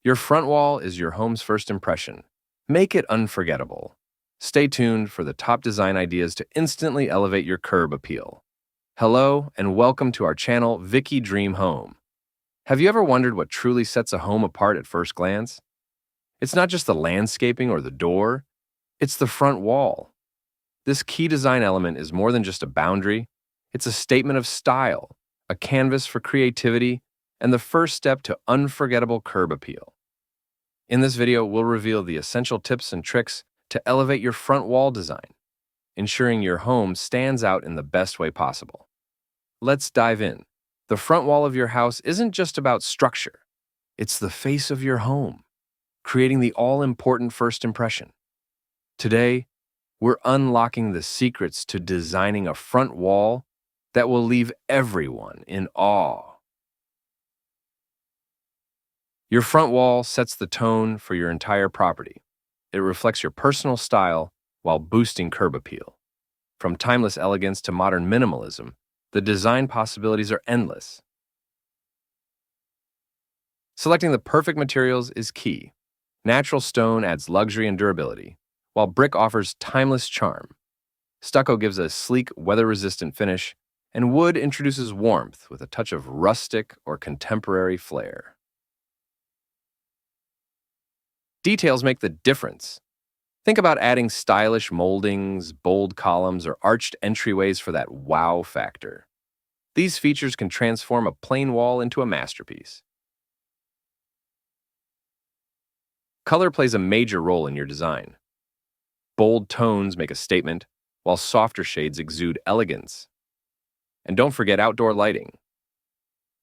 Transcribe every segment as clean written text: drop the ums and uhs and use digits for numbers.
Your front wall is your home's first impression. Make it unforgettable. Stay tuned for the top design ideas to instantly elevate your curb appeal. Hello, and welcome to our channel, Vicky Dream Home. Have you ever wondered what truly sets a home apart at first glance? It's not just the landscaping or the door, it's the front wall. This key design element is more than just a boundary, it's a statement of style, a canvas for creativity, and the first step to unforgettable curb appeal. In this video, we'll reveal the essential tips and tricks to elevate your front wall design, ensuring your home stands out in the best way possible. Let's dive in. The front wall of your house isn't just about structure, it's the face of your home, creating the all-important first impression. Today, we're unlocking the secrets to designing a front wall that will leave everyone in awe. Your front wall sets the tone for your entire property. It reflects your personal style while boosting curb appeal. From timeless elegance to modern minimalism, the design possibilities are endless. Selecting the perfect materials is key. Natural stone adds luxury and durability, while brick offers timeless charm. Stucco gives a sleek, weather-resistant finish, and wood introduces warmth with a touch of rustic or contemporary flair. Details make the difference. Think about adding stylish moldings, bold columns, or arched entryways for that wow factor. These features can transform a plain wall into a masterpiece. Color plays a major role in your design. Bold tones make a statement, while softer shades exude elegance. And don't forget outdoor lighting.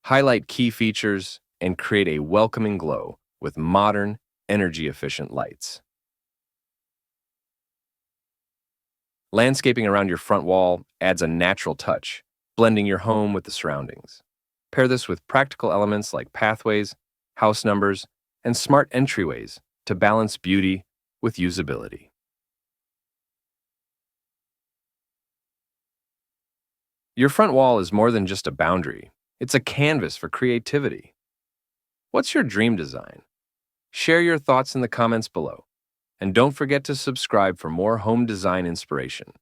Highlight key features and create a welcoming glow with modern, energy-efficient lights. Landscaping around your front wall adds a natural touch, blending your home with the surroundings. Pair this with practical elements like pathways, house numbers, and smart entryways to balance beauty with usability. Your front wall is more than just a boundary. It's a canvas for creativity. What's your dream design? Share your thoughts in the comments below. And don't forget to subscribe for more home design inspiration.